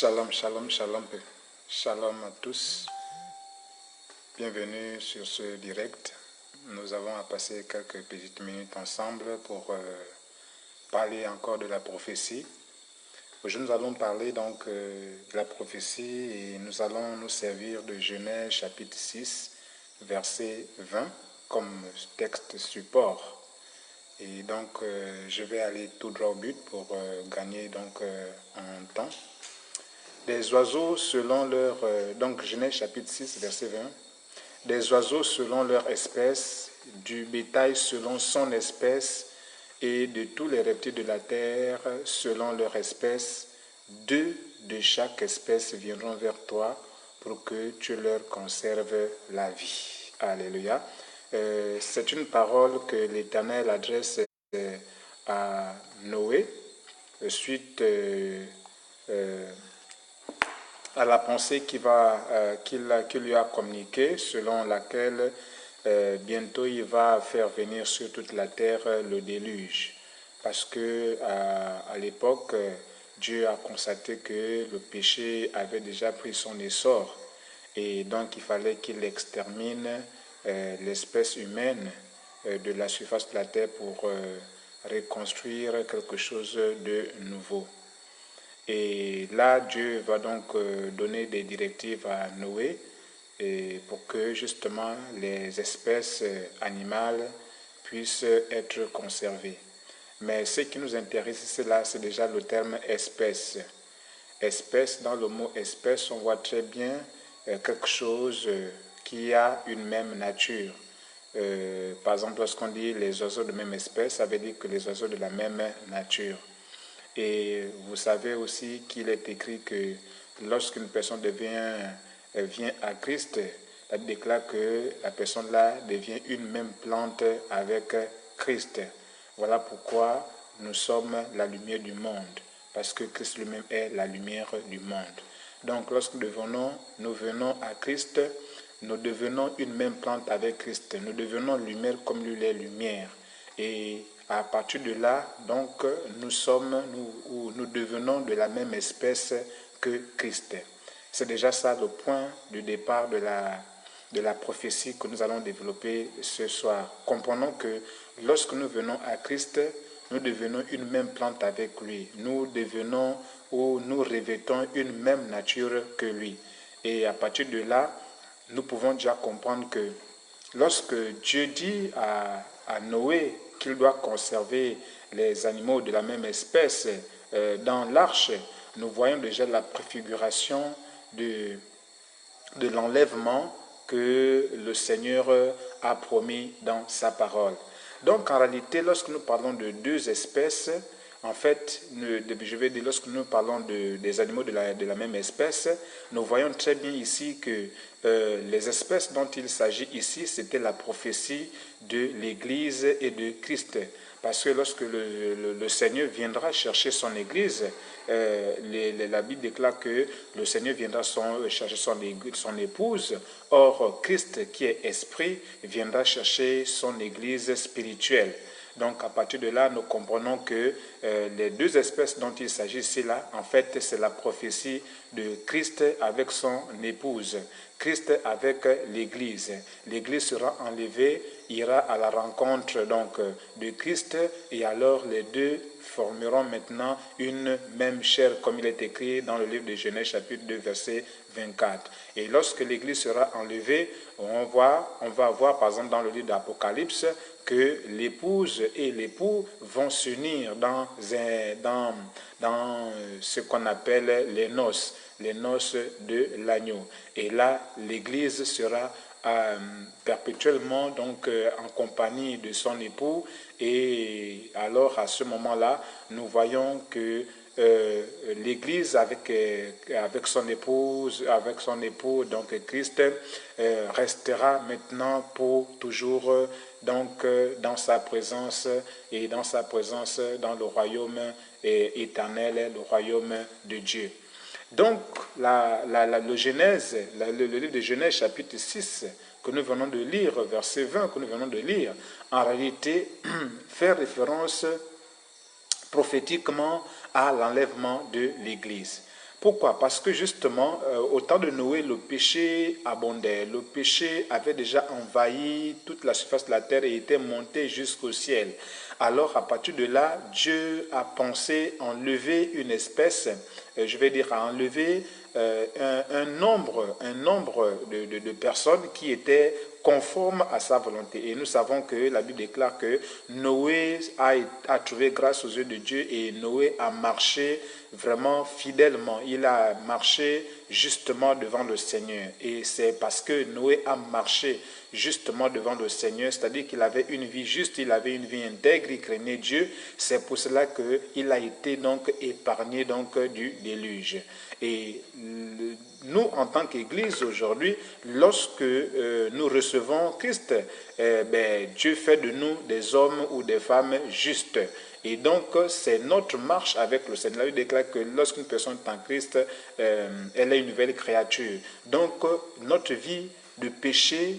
Shalom, shalom, shalom. Shalom à tous. Bienvenue sur ce direct. Nous avons à passer quelques petites minutes ensemble pour parler encore de la prophétie. Aujourd'hui, nous allons parler donc de la prophétie et nous allons nous servir de Genèse chapitre 6, verset 20 comme texte support. Et donc, je vais aller tout droit au but pour gagner donc en temps. Des oiseaux selon leur... donc Genèse chapitre 6, verset 20. Des oiseaux selon leur espèce, du bétail selon son espèce, et de tous les reptiles de la terre selon leur espèce, 2 de chaque espèce viendront vers toi pour que tu leur conserves la vie. Alléluia. C'est une parole que l'Éternel adresse à Noé suite à la pensée qu'il lui a communiquée, selon laquelle bientôt il va faire venir sur toute la terre le déluge. Parce que à l'époque, Dieu a constaté que le péché avait déjà pris son essor. Et donc il fallait qu'il extermine l'espèce humaine de la surface de la terre pour reconstruire quelque chose de nouveau. Et là, Dieu va donc donner des directives à Noé pour que justement les espèces animales puissent être conservées. Mais ce qui nous intéresse là, c'est déjà le terme espèce. Espèce, dans le mot espèce, on voit très bien quelque chose qui a une même nature. Par exemple, lorsqu'on dit les oiseaux de même espèce, ça veut dire que les oiseaux de la même nature. Et vous savez aussi qu'il est écrit que lorsqu'une personne vient à Christ, la Bible déclare que la personne-là devient une même plante avec Christ. Voilà pourquoi nous sommes la lumière du monde, parce que Christ lui-même est la lumière du monde. Donc lorsque nous venons à Christ, nous devenons une même plante avec Christ. Nous devenons lumière comme lui est lumière. Et à partir de là, donc, nous devenons de la même espèce que Christ. C'est déjà ça le point du départ de la prophétie que nous allons développer ce soir. Comprenons que lorsque nous venons à Christ, nous devenons une même plante avec lui. Nous devenons ou nous revêtons une même nature que lui. Et à partir de là, nous pouvons déjà comprendre que lorsque Dieu dit à Noé qu'il doit conserver les animaux de la même espèce dans l'arche, nous voyons déjà la préfiguration de l'enlèvement que le Seigneur a promis dans sa parole. Donc en réalité, lorsque nous parlons de deux espèces, en fait, lorsque nous parlons des animaux de la même espèce, nous voyons très bien ici que les espèces dont il s'agit ici, c'était la prophétie de l'Église et de Christ. Parce que lorsque le Seigneur viendra chercher son Église, la Bible déclare que le Seigneur viendra chercher son épouse. Or, Christ, qui est esprit, viendra chercher son Église spirituelle. Donc, à partir de là, nous comprenons que les deux espèces dont il s'agit ici, là, en fait, c'est la prophétie de Christ avec son épouse. Christ avec l'Église. L'Église sera enlevée, ira à la rencontre donc de Christ, et alors les deux formeront maintenant une même chair, comme il est écrit dans le livre de Genèse chapitre 2 verset 24. Et lorsque l'Église sera enlevée, on va voir par exemple dans le livre d'Apocalypse que l'épouse et l'époux vont s'unir dans ce qu'on appelle les noces de l'agneau. Et là, l'Église sera perpétuellement donc en compagnie de son époux, et alors à ce moment-là, nous voyons que l'Église avec son épouse, avec son époux, donc Christ, restera maintenant pour toujours donc dans sa présence et dans sa présence dans le royaume éternel, le royaume de Dieu. Donc, le livre de Genèse, chapitre 6, que nous venons de lire, verset 20, que nous venons de lire, en réalité, fait référence prophétiquement à l'enlèvement de l'Église. Pourquoi? Parce que justement, au temps de Noé, le péché abondait. Le péché avait déjà envahi toute la surface de la terre et était monté jusqu'au ciel. Alors, à partir de là, Dieu a pensé enlever une espèce, je vais dire, à enlever un nombre de personnes qui étaient conformes à sa volonté. Et nous savons que la Bible déclare que Noé a trouvé grâce aux yeux de Dieu et Noé a marché vraiment fidèlement. Il a marché justement devant le Seigneur. Et c'est parce que Noé a marché justement devant le Seigneur, c'est-à-dire qu'il avait une vie juste, il avait une vie intègre, il craignait Dieu. C'est pour cela qu'il a été donc épargné donc du déluge. Et nous, en tant qu'Église aujourd'hui, lorsque nous recevons Christ, Dieu fait de nous des hommes ou des femmes justes. Et donc, c'est notre marche avec le Seigneur. Il déclare que lorsqu'une personne est en Christ, elle est une nouvelle créature. Donc, notre vie de péché,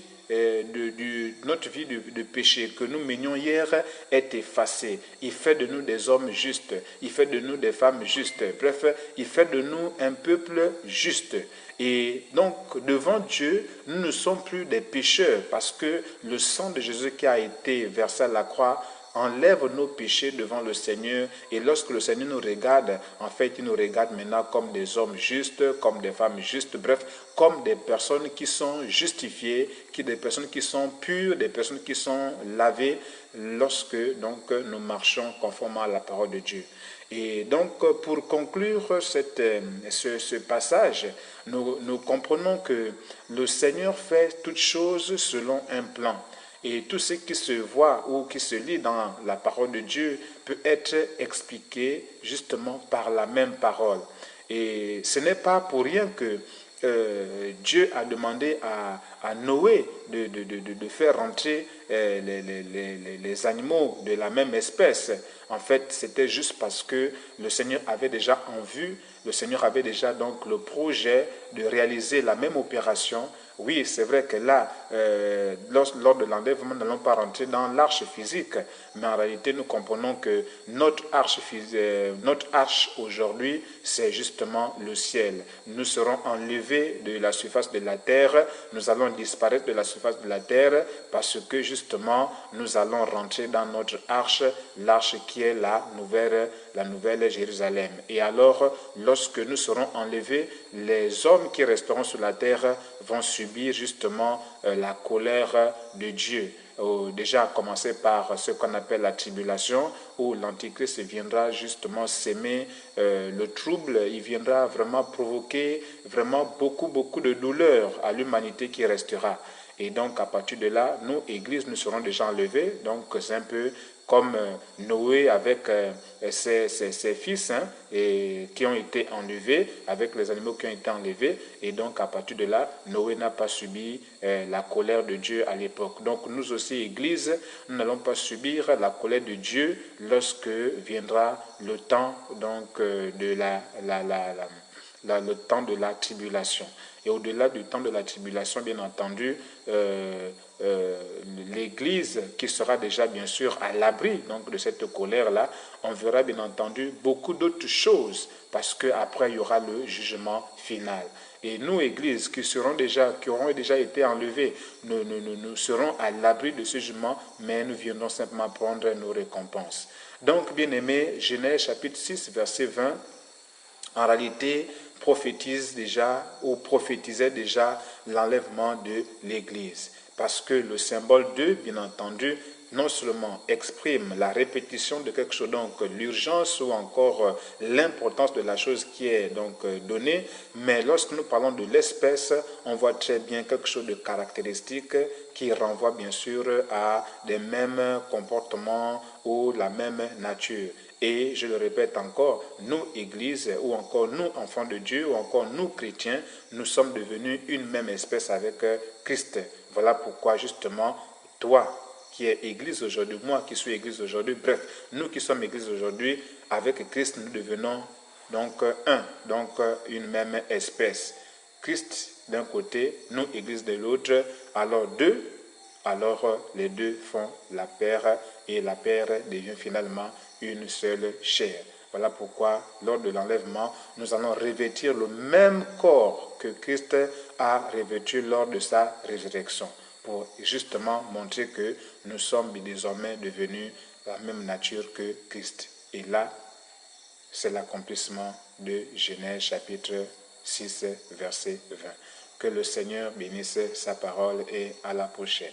notre vie de péché que nous menions hier est effacée. Il fait de nous des hommes justes. Il fait de nous des femmes justes. Bref, il fait de nous un peuple juste. Et donc, devant Dieu, nous ne sommes plus des pécheurs parce que le sang de Jésus qui a été versé à la croix enlève nos péchés devant le Seigneur. Et lorsque le Seigneur nous regarde, en fait, il nous regarde maintenant comme des hommes justes, comme des femmes justes, bref, comme des personnes qui sont justifiées, des personnes qui sont pures, des personnes qui sont lavées lorsque donc nous marchons conformément à la parole de Dieu. Et donc, pour conclure ce passage, nous comprenons que le Seigneur fait toutes choses selon un plan. Et tout ce qui se voit ou qui se lit dans la parole de Dieu peut être expliqué justement par la même parole. Et ce n'est pas pour rien que Dieu a demandé à Noé de faire rentrer les animaux de la même espèce. En fait, c'était juste parce que le Seigneur avait déjà en vue, le Seigneur avait déjà donc le projet de réaliser la même opération. Oui, c'est vrai que là, lors de l'enlèvement, nous n'allons pas rentrer dans l'arche physique, mais en réalité, nous comprenons que notre arche aujourd'hui, c'est justement le ciel. Nous serons enlevés de la surface de la terre, nous allons disparaître de la surface de la terre, parce que justement, nous allons rentrer dans notre arche, l'arche qui est la nouvelle Jérusalem. Et alors, lorsque nous serons enlevés, les hommes qui resteront sur la terre vont subir justement la colère de Dieu. Déjà à commencer par ce qu'on appelle la tribulation, où l'Antichrist viendra justement s'aimer le trouble, il viendra vraiment provoquer vraiment beaucoup de douleur à l'humanité qui restera. Et donc à partir de là, nous, Église, nous serons déjà enlevés, donc c'est un peu comme Noé avec ses fils et qui ont été enlevés, avec les animaux qui ont été enlevés. Et donc, à partir de là, Noé n'a pas subi la colère de Dieu à l'époque. Donc, nous aussi, Église, nous n'allons pas subir la colère de Dieu lorsque viendra le temps donc, le temps de la tribulation. Et au-delà du temps de la tribulation, bien entendu, l'Église qui sera déjà bien sûr à l'abri donc de cette colère-là, on verra bien entendu beaucoup d'autres choses parce qu'après il y aura le jugement final. Et nous, Églises, qui auront déjà été enlevés, nous serons à l'abri de ce jugement, mais nous viendrons simplement prendre nos récompenses. Donc, bien-aimés, Genèse chapitre 6, verset 20, en réalité, prophétisait déjà l'enlèvement de l'Église. Parce que le symbole 2, bien entendu, non seulement exprime la répétition de quelque chose, donc l'urgence ou encore l'importance de la chose qui est donc donnée, mais lorsque nous parlons de l'espèce, on voit très bien quelque chose de caractéristique qui renvoie bien sûr à des mêmes comportements ou la même nature. Et je le répète encore, nous, Église, ou encore nous, enfants de Dieu, ou encore nous, chrétiens, nous sommes devenus une même espèce avec Christ. Voilà pourquoi, justement, toi qui es Église aujourd'hui, moi qui suis Église aujourd'hui, bref, nous qui sommes Église aujourd'hui, avec Christ, nous devenons donc une même espèce. Christ d'un côté, nous, Église de l'autre, alors les deux font la paire, et la paire devient finalement une seule chair. Voilà pourquoi, lors de l'enlèvement, nous allons revêtir le même corps que Christ a revêtu lors de sa résurrection, pour justement montrer que nous sommes désormais devenus la même nature que Christ. Et là, c'est l'accomplissement de Genèse chapitre 6, verset 20. Que le Seigneur bénisse sa parole et à la prochaine.